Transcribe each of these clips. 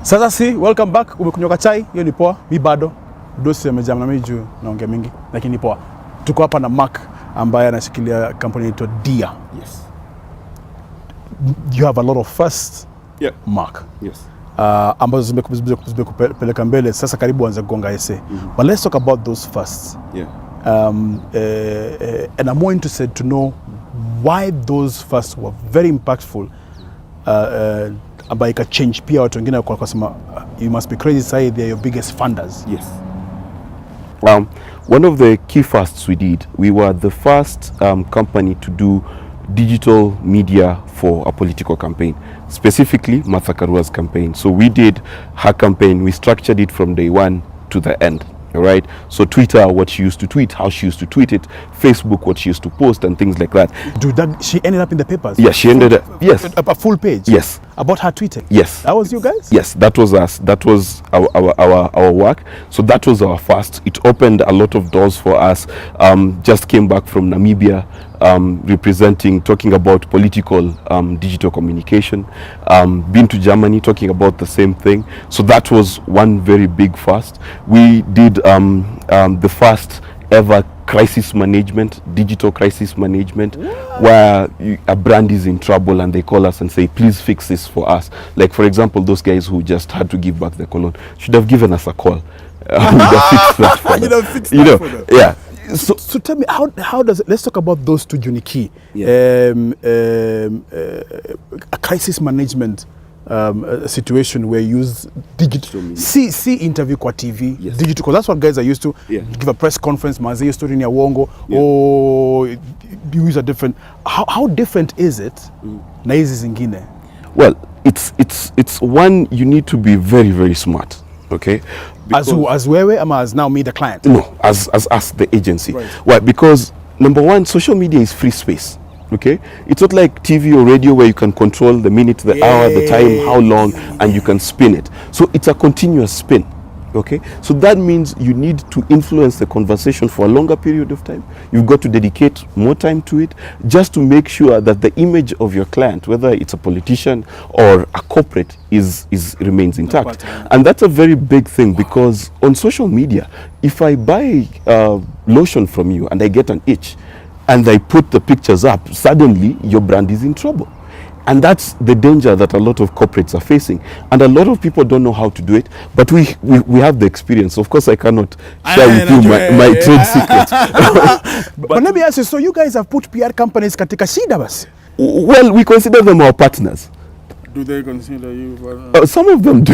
Sasa si, welcome back. Umekunywa chai, hiyo ni poa. Mi bado dosi amejam na mimi juu naongea mingi, lakini ni poa. Tuko hapa na Mark ambaye anashikilia kampuni inaitwa Dia. Yes. You have a lot of firsts. Yeah. Mark. Yes. Ambazo zimekupeleka mbele sasa karibu anza kugonga ese. But let's talk about those firsts. Yeah. And I'm more interested to know why those firsts were very impactful. Ambayo change pia watu wengine kwa kusema you must be crazy say they're your biggest funders. Yes. One of the key firsts we did, we were the first company to do digital media for a political campaign, specifically Martha Karua's campaign. So we did her campaign, we structured it from day one to the end. All right. So Twitter, what she used to tweet, how she used to tweet it, Facebook, what she used to post, and things like that. She ended up in the papers. Yeah, she ended up. Yes, a full page. Yes, about her tweeting. Yes, that was you guys. Yes, that was us. That was our work. So that was our first. It opened a lot of doors for us. Just came back from Namibia, talking about political digital communication. Been to Germany, talking about the same thing. So that was one very big first. We did the first ever crisis management, digital crisis management, where a brand is in trouble and they call us and say, please fix this for us. Like, for example, those guys who just had to give back the cologne should have given us a call. We'd have fixed that for them. For them. Yeah. So tell me, how does it, let's talk about those two Juniki. Yeah. A crisis management a situation where you use digital see interview kwa TV. Yes. Digital, because that's what guys are used to. Yeah. Give a press conference, mazi story ni ya wongo. Yeah. Or you use a different. How different is it na hizi zingine? Well, it's one, you need to be very, very smart. Okay. As who? As wewe ama as now me the client? No, as the agency. Right. Why? Because number one, social media is free space. Okay, it's not like TV or radio where you can control the minute, the hour, the time, how long, and you can spin it. So it's a continuous spin. Okay, so that means you need to influence the conversation for a longer period of time. You've got to dedicate more time to it just to make sure that the image of your client, whether it's a politician or a corporate, remains intact. And that's a very big thing, because on social media, if I buy lotion from you and I get an itch, and I put the pictures up, suddenly your brand is in trouble. And that's the danger that a lot of corporates are facing. And a lot of people don't know how to do it, but we have the experience. Of course, I cannot share with you my trade secret. But let me ask you, so you guys have put PR companies katika shida basi? Well, we consider them our partners. Do they consider you partners? Some of them do.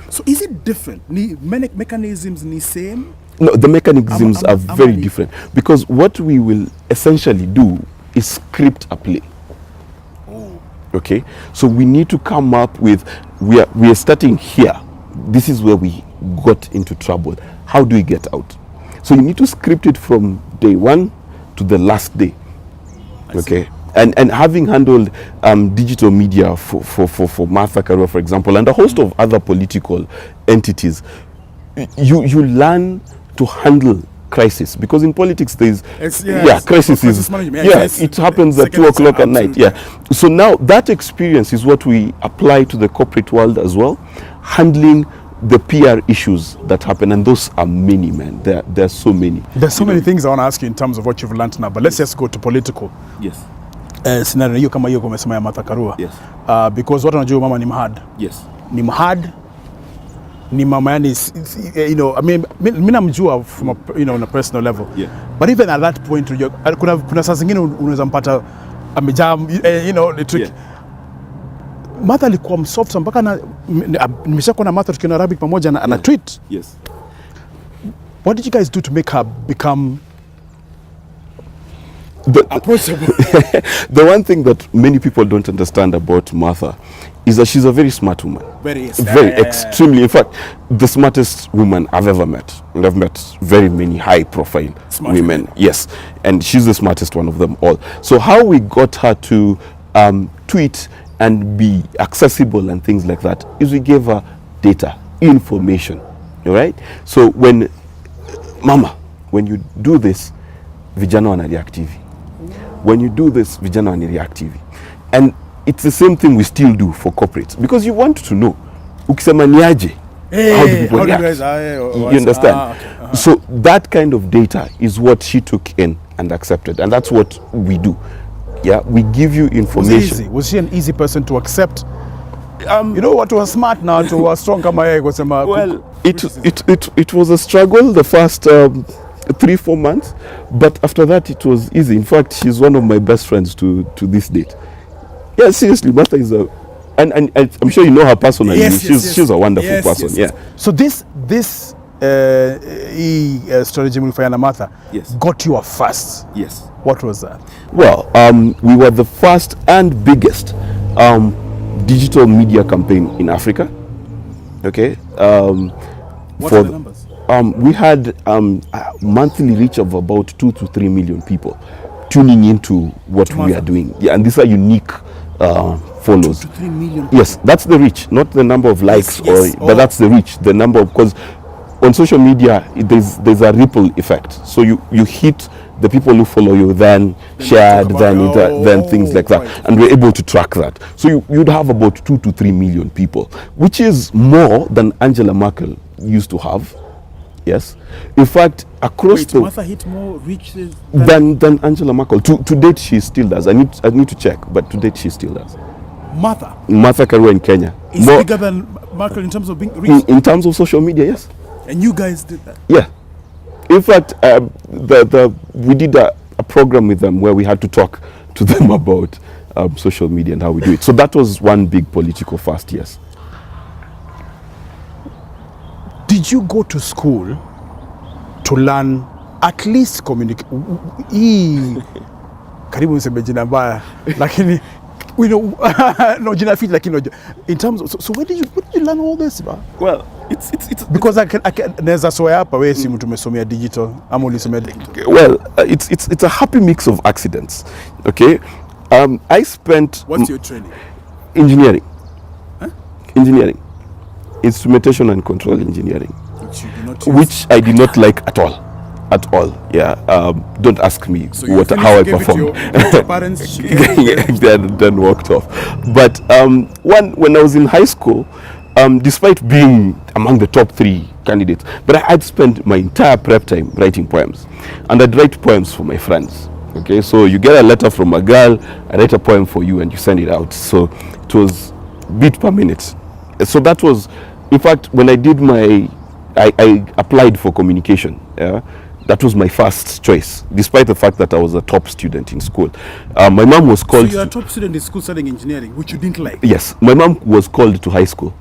So is it different? Mechanisms ni same? No, the mechanisms are very different, because what we will essentially do is script a play. Oh. Okay, so we need to come up with, we are starting here. This is where we got into trouble. How do we get out? So you need to script it from day one to the last day. Okay. And having handled digital media for Martha Karua, for example, and a host of other political entities, you learn to handle crisis, because in politics there is crisis is it happens at 2 o'clock at night. Yeah. So now that experience is what we apply to the corporate world as well, handling the PR issues that happen, and those are many, man. There are so many. There's so many things I want to ask you in terms of what you've learned now, but let's just go to political. Yes. Scenario hiyo kama hiyo kumesema ya Martha Karua. Yes. Because watu wanajua mama ni mhad. Yes. Ni mhad. Ni mama yani, you know, I mean, mimi namjua from a, you know, on a personal level. Yeah. But even at that point, kuna saa zingine unaweza mpata amejaa, you know, the trick. Yeah. Martha alikuwa msoft mpaka nimeshakuwa na Martha tukiona Arabic pamoja na tweet. Yes. What did you guys do to make her become approachable? The one thing that many people don't understand about Martha is that she's a very smart woman. Very extremely. In fact, the smartest woman I've ever met. And I've met very many high-profile women. Yes, and she's the smartest one of them all. So how we got her to tweet and be accessible and things like that is we gave her data, information. All right. So when you do this, vijana wanareact hivi. When you do this, vijana wanareact hivi. And it's the same thing we still do for corporates, because you want to know. Ukisema niaje, how do people react? You understand? Okay. So that kind of data is what she took in and accepted, and that's what we do. Yeah, we give you information. Was she an easy person to accept? You know what was smart now to was strong kama yeye kusema. Well, it was a struggle the first 3-4 months, but after that it was easy. In fact, she's one of my best friends to this date. Yeah, seriously, Martha is a, and I'm sure you know her personally. Yes, she's a wonderful person. Yeah. So this strategy Mulfayana Martha got you a first. Yes. What was that? Well, we were the first and biggest digital media campaign in Africa. Okay. What are the numbers? We had a monthly reach of about 2 to 3 million people tuning into what we are doing. Yeah, and these are unique follows. 2 to 3 million people. Yes, that's the reach, not the number of likes, but that's the reach, the number of, because on social media there's a ripple effect. So you hit the people who follow you, then shared, then things like that, right. and we're able to track that. So you'd have about 2 to 3 million people, which is more than Angela Merkel used to have. Yes, in fact, across Martha hit more reaches than Angela Merkel. To date, she still does. I need to check, but to date, she still does. Martha Karua in Kenya is bigger than Merkel in terms of being reached. In terms of social media, yes. And you guys did that. Yeah. In fact, we did a program with them where we had to talk to them about social media and how we do it. So that was one big political first, yes. Did you go to school to learn at least communicate? Karibu niseme jina mbaya, lakini we know no jina fit, lakini in terms of, so where did you learn all this about? Well, it's because I can naweza soya hapa wewe si mtu umesomea digital ama ulisomea digital. Well, it's a happy mix of accidents. Okay, I spent. What's your training? Engineering. Huh? Engineering. Instrumentation and control engineering, which I did not like at all. Yeah. Don't ask me so how I performed. Your parents then walked off. But when I was in high school, despite being among the top 3 candidates, but I'd spent my entire prep time writing poems, and I'd write poems for my friends. Okay, so you get a letter from a girl, I write a poem for you, and you send it out. So it was beat per minute. So that was, in fact, when I did I applied for communication. That was my first choice, despite the fact that I was a top student in school. My mom was called. So you're a top student in school studying engineering, which you didn't like? Yes, my mom was called to high school